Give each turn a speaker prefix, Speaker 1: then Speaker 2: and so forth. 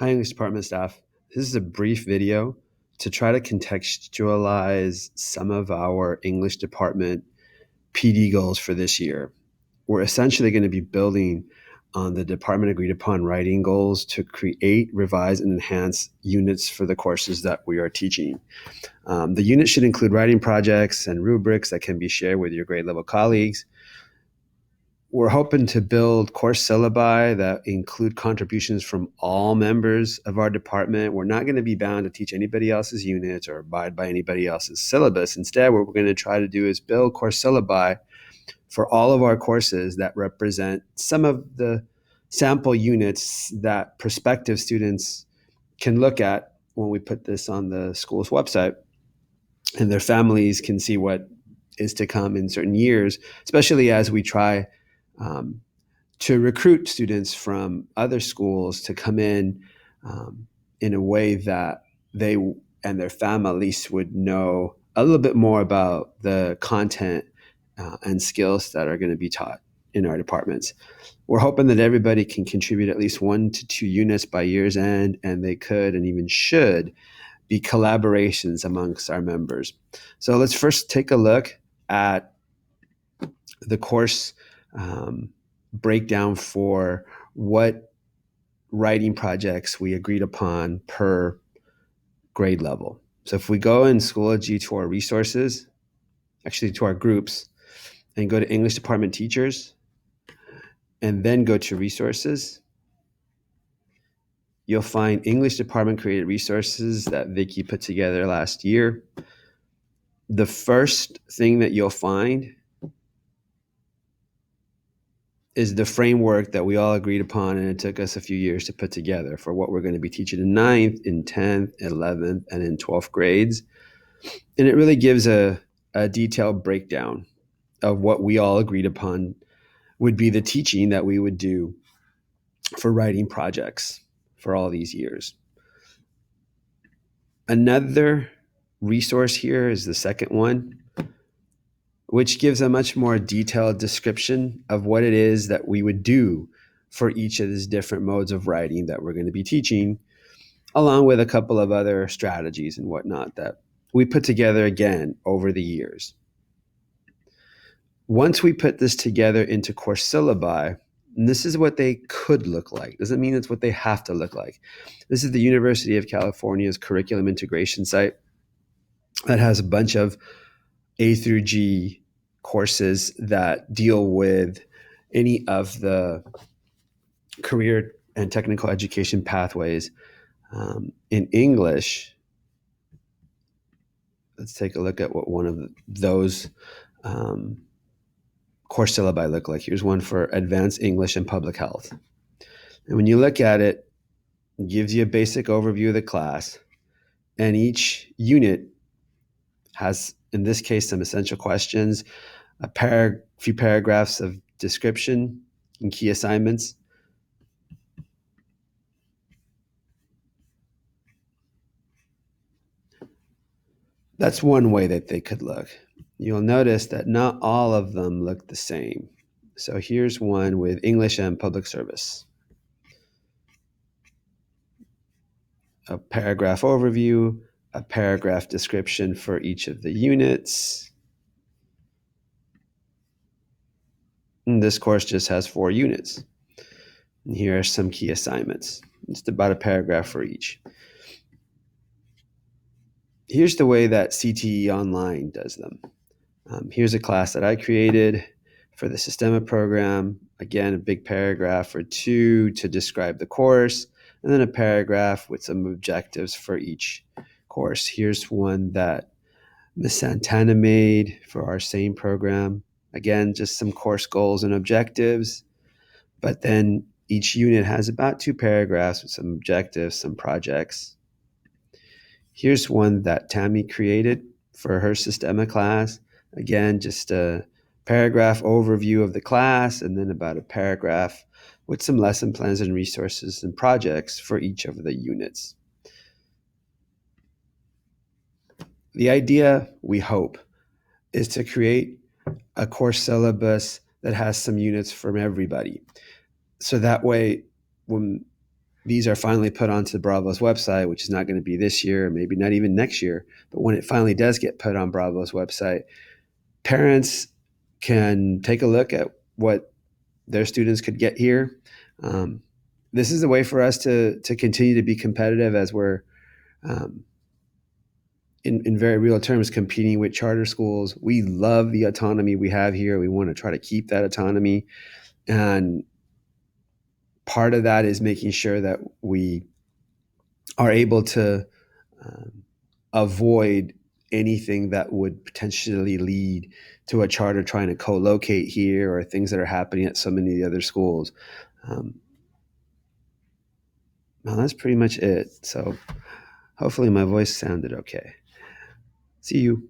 Speaker 1: Hi, English department staff. This is a brief video to try to contextualize some of our English department PD goals for this year. We're essentially going to be building on the department agreed upon writing goals to create, revise, and enhance units for the courses that we are teaching. The unit should include writing projects and rubrics that can be shared with your grade level colleagues. We're hoping to build course syllabi that include contributions from all members of our department. We're not going to be bound to teach anybody else's units or abide by anybody else's syllabus. Instead, what we're going to try to do is build course syllabi for all of our courses that represent some of the sample units that prospective students can look at when we put this on the school's website, and their families can see what is to come in certain years, especially as we try to recruit students from other schools to come in a way that they and their families would know a little bit more about the content and skills that are going to be taught in our departments. We're hoping that everybody can contribute at least 1 to 2 units by year's end, and they could and even should be collaborations amongst our members. So let's first take a look at the course breakdown for what writing projects we agreed upon per grade level. So if we go in Schoology to our resources, actually to our groups, and go to English department teachers, and then go to resources, you'll find English department created resources that Vicky put together last year. The first thing that you'll find is the framework that we all agreed upon, and it took us a few years to put together for what we're going to be teaching in 9th, in 10th, 11th, and in 12th grades. And it really gives a detailed breakdown of what we all agreed upon would be the teaching that we would do for writing projects for all these years. Another resource here is the second one, which gives a much more detailed description of what it is that we would do for each of these different modes of writing that we're going to be teaching, along with a couple of other strategies and whatnot that we put together again over the years. Once we put this together into course syllabi, and this is what they could look like. Doesn't mean it's what they have to look like. This is the University of California's curriculum integration site that has a bunch of A through G courses that deal with any of the career and technical education pathways. In English, let's take a look at what one of those course syllabi look like. Here's one for Advanced English and Public Health. And when you look at it, it gives you a basic overview of the class, and each unit has, in this case, some essential questions, a few paragraphs of description and key assignments. That's one way that they could look. You'll notice that not all of them look the same. So here's one with English and Public Service. A paragraph overview, a paragraph description for each of the units. And this course just has 4 units. And here are some key assignments. Just about a paragraph for each. Here's the way that CTE Online does them. Here's a class that I created for the Systema program. Again, a big paragraph or 2 to describe the course, and then a paragraph with some objectives for each course. Here's one that Ms. Santana made for our same program. Again, just some course goals and objectives, but then each unit has about 2 paragraphs with some objectives, some projects. Here's one that Tammy created for her Systema class. Again, just a paragraph overview of the class, and then about a paragraph with some lesson plans and resources and projects for each of the units. The idea, we hope, is to create a course syllabus that has some units from everybody. So that way, when these are finally put onto Bravo's website, which is not going to be this year, maybe not even next year, but when it finally does get put on Bravo's website, parents can take a look at what their students could get here. Um, this is a way for us to continue to be competitive as we're um, in very real terms competing with charter schools. We love the autonomy we have here. We want to try to keep that autonomy, and part of that is making sure that we are able to um, avoid anything that would potentially lead to a charter trying to co-locate here or things that are happening at so many of the other schools. Um, well, that's pretty much it. So hopefully my voice sounded okay. See you.